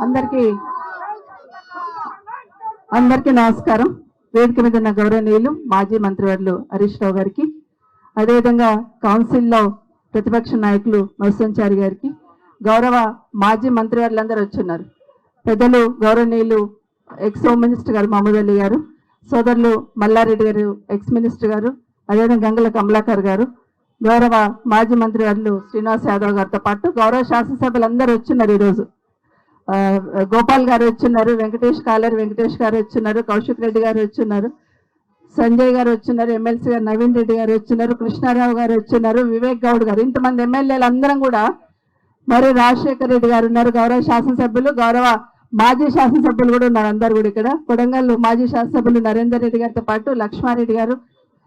అందరికీ నమస్కారం. వేదిక మీద ఉన్న గౌరవనీయులు మాజీ మంత్రివర్యులు హరీష్ రావు గారికి, అదేవిధంగా కౌన్సిల్లో ప్రతిపక్ష నాయకులు మత్స్యంచారి గారికి, గౌరవ మాజీ మంత్రివర్యులందరూ వచ్చున్నారు. పెద్దలు గౌరవనీయులు ఎక్స్ హోమ్ మినిస్టర్ గారు మహమూద్ అలీ గారు, సోదరులు మల్లారెడ్డి గారు ఎక్స్ మినిస్టర్ గారు, అదేవిధంగా గంగుల కమలాకర్ గారు, గౌరవ మాజీ మంత్రివర్యులు శ్రీనివాస్ యాదవ్ గారితో పాటు గౌరవ శాసనసభ్యులందరూ వచ్చున్నారు. ఈరోజు గోపాల్ గారు వచ్చున్నారు, వెంకటేష్ గారు వచ్చున్నారు, కౌశిక్ రెడ్డి గారు వచ్చున్నారు, సంజయ్ గారు వచ్చున్నారు, ఎమ్మెల్సీ గారు నవీన్ రెడ్డి గారు వచ్చున్నారు, కృష్ణారావు గారు వచ్చున్నారు, వివేక్ గౌడ్ గారు, ఇంతమంది ఎమ్మెల్యేలు అందరం కూడా, మరి రాజశేఖర్ రెడ్డి గారు ఉన్నారు, గౌరవ శాసనసభ్యులు, గౌరవ మాజీ శాసనసభ్యులు కూడా ఉన్నారు. అందరు కూడా ఇక్కడ కొడంగల్ మాజీ శాసనసభ్యులు నరేందర్ రెడ్డి గారితో పాటు లక్ష్మారెడ్డి గారు,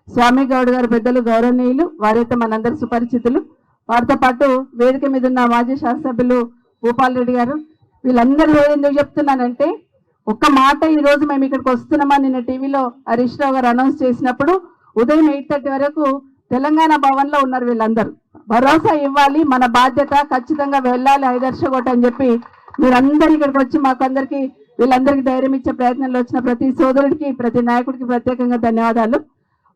స్వామి గౌడ్ గారు పెద్దలు గౌరవనీయులు, వారైతే మనందరు సుపరిచితులు. వారితో పాటు వేదిక మీద ఉన్న మాజీ శాసనసభ్యులు భూపాల్ రెడ్డి గారు, వీళ్ళందరూ ఎందుకు చెప్తున్నానంటే, ఒక్క మాట, ఈ రోజు మేము ఇక్కడికి వస్తున్నామని నిన్న టీవీలో హరీష్ రావు గారు అనౌన్స్ చేసినప్పుడు ఉదయం 8:30 వరకు తెలంగాణ భవన్ లో ఉన్నారు. వీళ్ళందరూ భరోసా ఇవ్వాలి, మన బాధ్యత, ఖచ్చితంగా వెళ్ళాలి ఐదర్శకోట అని చెప్పి మీరందరూ ఇక్కడికి వచ్చి మాకు అందరికీ వీళ్ళందరికీ ధైర్యం ఇచ్చే ప్రయత్నంలో వచ్చిన ప్రతి సోదరుడికి, ప్రతి నాయకుడికి ప్రత్యేకంగా ధన్యవాదాలు.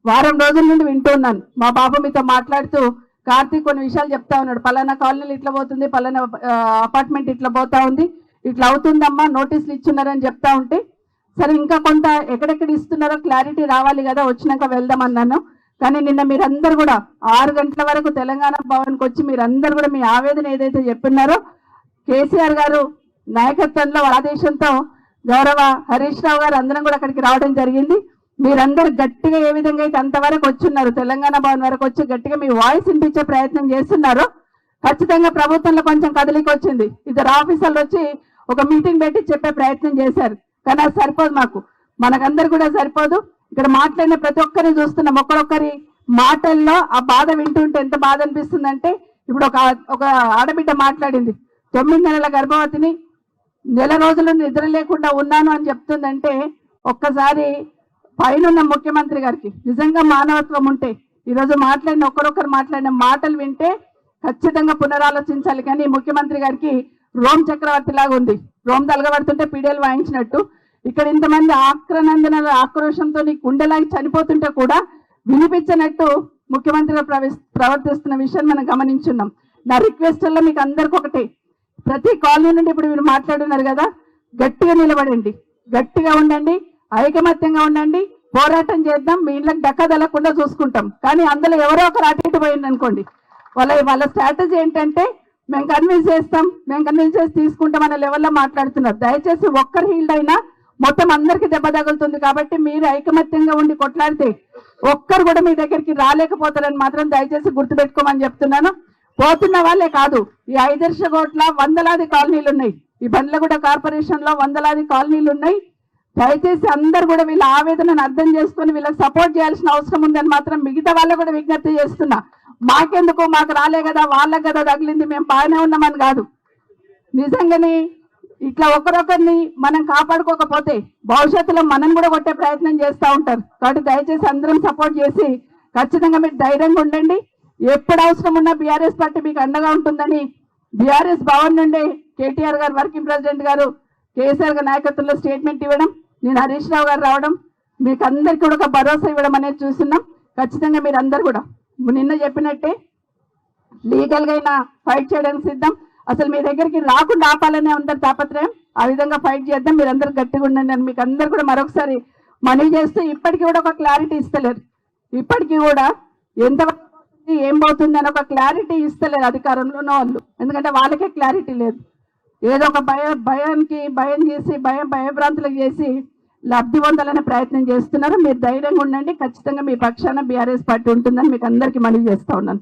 వారం రోజుల నుండి వింటూ ఉన్నాను. మా బాబు మీతో మాట్లాడుతూ కార్తీక్ కొన్ని విషయాలు చెప్తా ఉన్నాడు. పలానా కాలనీలు ఇట్లా పోతుంది, పలానా అపార్ట్మెంట్ ఇట్లా పోతా ఉంది, ఇట్లా అవుతుందమ్మా, నోటీసులు ఇచ్చున్నారని చెప్తా ఉంటే, సరే ఇంకా కొంత ఎక్కడెక్కడ ఇస్తున్నారో క్లారిటీ రావాలి కదా, వచ్చినాక వెళ్దామన్నాను. కానీ నిన్న మీరందరూ కూడా 6 గంటల వరకు తెలంగాణ భవన్కి వచ్చి మీరందరూ కూడా మీ ఆవేదన ఏదైతే చెప్పినారో, కేసీఆర్ గారు నాయకత్వంలో ఆదేశంతో గౌరవ హరీష్ రావు గారు అందరం కూడా అక్కడికి రావడం జరిగింది. మీరందరూ గట్టిగా ఏ విధంగా అయితే అంతవరకు వచ్చున్నారు, తెలంగాణ భవన్ వరకు వచ్చి గట్టిగా మీ వాయిస్ వినిపించే ప్రయత్నం చేస్తున్నారు. ఖచ్చితంగా ప్రభుత్వంలో కొంచెం కదలిక వచ్చింది. ఇద్దరు ఆఫీసర్లు వచ్చి ఒక మీటింగ్ పెట్టి చెప్పే ప్రయత్నం చేశారు. కానీ అది సరిపోదు, మనకందరు కూడా సరిపోదు. ఇక్కడ మాట్లాడిన ప్రతి ఒక్కరిని చూస్తున్నాం. ఒక్కరొక్కరి మాటల్లో ఆ బాధ వింటుంటే ఎంత బాధ అనిపిస్తుందంటే, ఇప్పుడు ఒక ఆడబిడ్డ మాట్లాడింది, 9 నెలల గర్భవతిని, నెల రోజులు నిద్ర లేకుండా ఉన్నాను అని చెప్తుందంటే, ఒక్కసారి పైన ముఖ్యమంత్రి గారికి నిజంగా మానవత్వం ఉంటే ఈరోజు మాట్లాడిన ఒక్కరొక్కరు మాట్లాడిన మాటలు వింటే ఖచ్చితంగా పునరాలోచించాలి. కానీ ముఖ్యమంత్రి గారికి రోమ్ చక్రవర్తి లాగా ఉంది. రోమ్ తలగబడుతుంటే పీడియలు వాయించినట్టు ఇక్కడ ఇంతమంది ఆక్రోషంతో గుండెలాగి చనిపోతుంటే కూడా వినిపించినట్టు ముఖ్యమంత్రి ప్రవర్తిస్తున్న విషయాన్ని మనం గమనించున్నాం. నా రిక్వెస్ట్ వల్ల మీకు అందరికి ఒకటే, ప్రతి కాలనీ నుండి ఇప్పుడు మీరు మాట్లాడున్నారు కదా, గట్టిగా నిలబడండి, గట్టిగా ఉండండి, ఐకమత్యంగా ఉండండి, పోరాటం చేద్దాం. మీ ఇళ్ళకి దక్కదలకుండా చూసుకుంటాం. కానీ అందులో ఎవరో ఒకరు అటు ఇటు పోయింది అనుకోండి, వాళ్ళ స్ట్రాటజీ ఏంటంటే, మేము కన్విన్స్ చేసి తీసుకుంటాం అనే లెవెల్లో మాట్లాడుతున్నారు. దయచేసి ఒక్కరు హీల్డ్ అయినా మొత్తం అందరికీ దెబ్బ తగులుతుంది. కాబట్టి మీరు ఐకమత్యంగా ఉండి కొట్లాడితే ఒక్కరు కూడా మీ దగ్గరికి రాలేకపోతారని మాత్రం దయచేసి గుర్తుపెట్టుకోమని చెప్తున్నాను. పోతున్న వాళ్ళే కాదు, ఈ ఐదర్శకోట్ల వందలాది కాలనీలు ఉన్నాయి, ఈ బండ్లగూడ కార్పొరేషన్ లో వందలాది కాలనీలు ఉన్నాయి. దయచేసి అందరు కూడా వీళ్ళ ఆవేదనను అర్థం చేసుకుని వీళ్ళకి సపోర్ట్ చేయాల్సిన అవసరం ఉందని మాత్రం మిగతా వాళ్ళకు కూడా విజ్ఞప్తి చేస్తున్నా. మాకెందుకు, మాకు రాలే కదా, వాళ్ళకి కదా తగిలింది, మేము బాగానే ఉన్నామని కాదు. నిజంగానే ఇట్లా ఒకరొకరిని మనం కాపాడుకోకపోతే భవిష్యత్తులో మనం కూడా కొట్టే ప్రయత్నం చేస్తూ ఉంటారు. కాబట్టి దయచేసి అందరం సపోర్ట్ చేసి ఖచ్చితంగా మీరు ధైర్యంగా ఉండండి. ఎప్పుడు అవసరం ఉన్నా బీఆర్ఎస్ పార్టీ మీకు అండగా ఉంటుందని బీఆర్ఎస్ భవన్ నుండి కేటీఆర్ గారు, వర్కింగ్ ప్రెసిడెంట్ గారు, కేసీఆర్ గారి నాయకత్వంలో స్టేట్మెంట్ ఇవ్వడం, నేను హరీష్ రావు గారు రావడం, మీకు అందరికీ కూడా ఒక భరోసా ఇవ్వడం అనేది చూస్తున్నాం. ఖచ్చితంగా మీరు అందరు కూడా నిన్న చెప్పినట్టే లీగల్గా అయినా ఫైట్ చేయడానికి సిద్ధం. అసలు మీ దగ్గరికి రాకుండా ఆపాలనే అందరి తాపత్రయం. ఆ విధంగా ఫైట్ చేద్దాం. మీరు అందరు గట్టిగా ఉండండి అని మీకు అందరు కూడా మరొకసారి మనవి చేస్తూ, ఇప్పటికీ కూడా ఒక క్లారిటీ ఇస్తలేరు. ఇప్పటికీ కూడా ఎంతవరకు ఏం పోతుంది అని ఒక క్లారిటీ ఇస్తలేరు అధికారంలో ఉన్న వాళ్ళు. ఎందుకంటే వాళ్ళకే క్లారిటీ లేదు. ఏదో ఒక భయం చేసి భయభ్రాంతులకు చేసి లబ్ధి పొందాలనే ప్రయత్నం చేస్తున్నారు. మీరు ధైర్యంగా ఉండండి. ఖచ్చితంగా మీ పక్షాన బీఆర్ఎస్ పార్టీ ఉంటుందని మీకు అందరికీ మనవి చేస్తా ఉన్నాను.